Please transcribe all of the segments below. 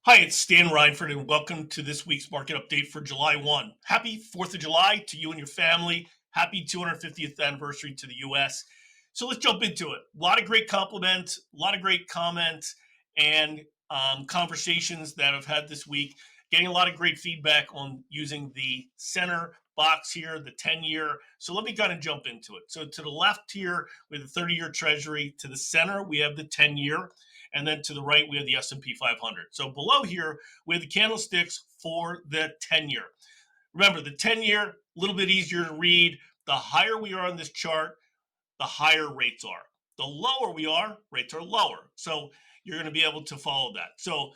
Hi, it's Stan Reinford, and welcome to this week's market update for July 1. Happy 4th of July to you and your family. Happy 250th anniversary to the US. So let's jump into it. A lot of great compliments, a lot of great comments, and conversations that I've had this week. Getting a lot of great feedback on using the center box here, the 10-year. So let me kind of jump into it. So to the left here, we have the 30-year Treasury. To the center, we have the 10-year. And then to the right, we have the S&P 500. So below here, we have the candlesticks for the 10-year. Remember, the 10-year, a little bit easier to read. The higher we are on this chart, the higher rates are. The lower we are, rates are lower. So you're going to be able to follow that. So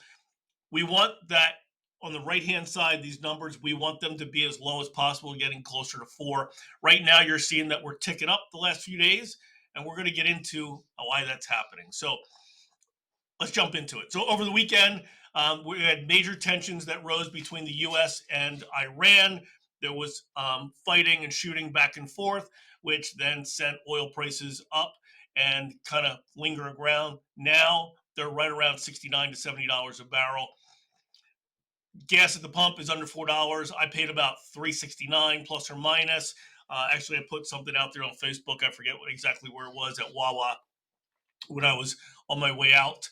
we want that on the right-hand side, these numbers, we want them to be as low as possible, getting closer to 4. Right now, you're seeing that we're ticking up the last few days, and we're going to get into why that's happening. So let's jump into it. So over the weekend, we had major tensions that rose between the U.S. and Iran. There was fighting and shooting back and forth, which then sent oil prices up and kind of lingering around. Now they're right around $69 to $70 a barrel. Gas at the pump is under $4. I paid about $3.69 plus or minus. Actually, I put something out there on Facebook. I forget exactly where it was at Wawa when I was on my way out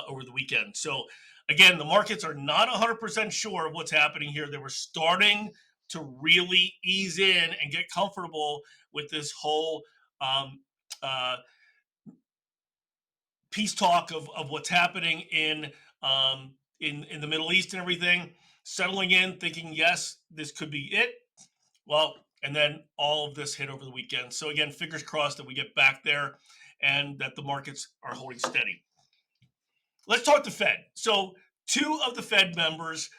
over the weekend. So again, the markets are not 100% sure of what's happening here. They were starting to really ease in and get comfortable with this whole uh, peace talk of what's happening in the Middle East and everything, settling in, thinking, yes, this could be it. Well, and then all of this hit over the weekend. So again, fingers crossed that we get back there and that the markets are holding steady. Let's talk the Fed. So two of the Fed members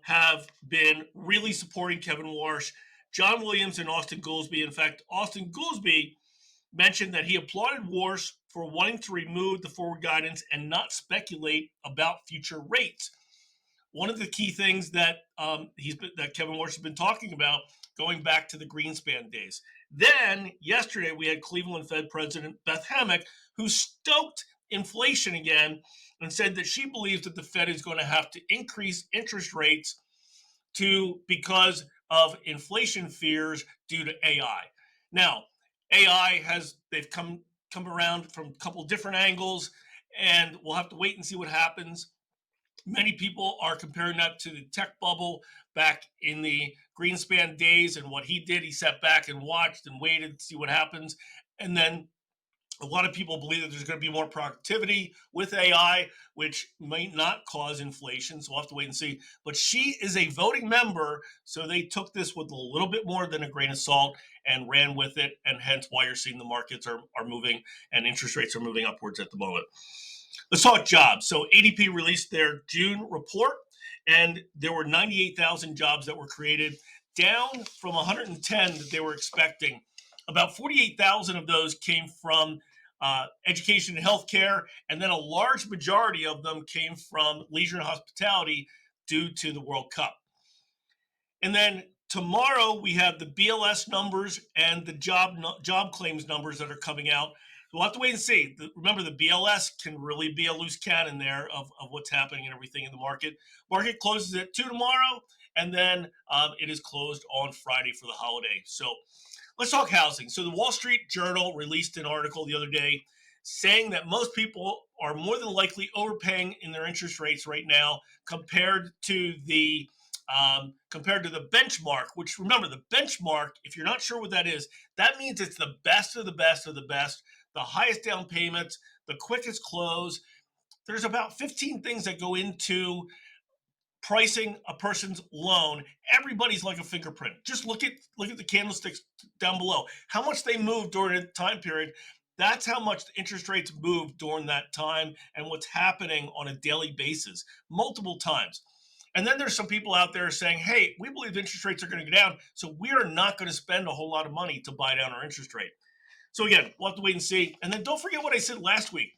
have been really supporting Kevin Warsh, John Williams and Austin Goolsbee. In fact, Austin Goolsbee mentioned that he applauded Warsh for wanting to remove the forward guidance and not speculate about future rates. One of the key things that that Kevin Warsh has been talking about going back to the Greenspan days. Then yesterday we had Cleveland Fed President Beth Hammack, who stoked inflation again and said that she believes that the Fed is going to have to increase interest rates because of inflation fears due to AI. Now, they've come around from a couple different angles, and we'll have to wait and see what happens. Many people are comparing that to the tech bubble back in the Greenspan days, and what he did, he sat back and watched and waited to see what happens. And then a lot of people believe that there's going to be more productivity with AI, which might not cause inflation. So we'll have to wait and see. But she is a voting member, so they took this with a little bit more than a grain of salt and ran with it. And hence why you're seeing the markets are moving and interest rates are moving upwards at the moment. Let's talk jobs. So ADP released their June report, and there were 98,000 jobs that were created, down from 110 that they were expecting. About 48,000 of those came from education and healthcare, and then a large majority of them came from leisure and hospitality due to the World Cup. And then tomorrow we have the BLS numbers and the job claims numbers that are coming out. We'll have to wait and see. Remember, the BLS can really be a loose cannon there of what's happening and everything in the market. Market closes at 2 tomorrow, and then it is closed on Friday for the holiday. So let's talk housing. So the Wall Street Journal released an article the other day saying that most people are more than likely overpaying in their interest rates right now compared to the benchmark. Which, remember, the benchmark, if you're not sure what that is, that means it's the best of the best of the best, the highest down payments, the quickest close. There's about 15 things that go into pricing a person's loan. Everybody's like a fingerprint. Just look at the candlesticks down below. How much they moved during a time period. That's how much the interest rates moved during that time and what's happening on a daily basis, multiple times. And then there's some people out there saying, hey, we believe interest rates are going to go down, so we are not going to spend a whole lot of money to buy down our interest rate. So again, we'll have to wait and see. And then don't forget what I said last week.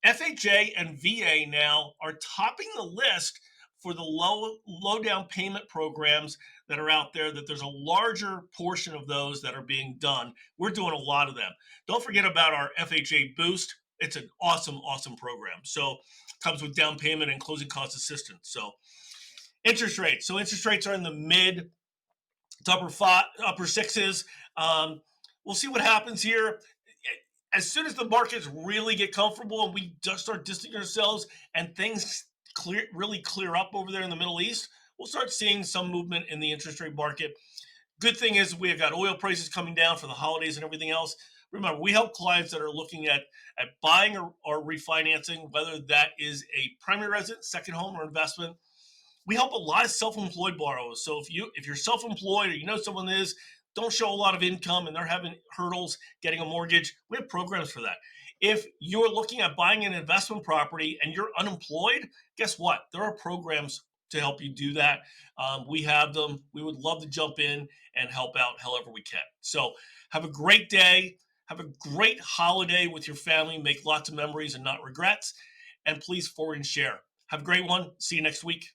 FHA and VA now are topping the list for the low down payment programs that are out there, that there's a larger portion of those that are being done. We're doing a lot of them. Don't forget about our FHA Boost. It's an awesome, awesome program. So comes with down payment and closing cost assistance. So interest rates. So interest rates are in the mid to upper sixes. We'll see what happens here. As soon as the markets really get comfortable and we just start distancing ourselves and things really clear up over there in the Middle East, we'll start seeing some movement in the interest rate market. Good thing is we have got oil prices coming down for the holidays and everything else. Remember, we help clients that are looking at buying or refinancing, whether that is a primary residence, second home, or investment. We help a lot of self-employed borrowers. So if you're self-employed or you know someone is, don't show a lot of income and they're having hurdles getting a mortgage, we have programs for that. If you're looking at buying an investment property and you're unemployed, guess what? There are programs to help you do that. We have them. We would love to jump in and help out however we can. So have a great day. Have a great holiday with your family. Make lots of memories and not regrets. And please forward and share. Have a great one. See you next week.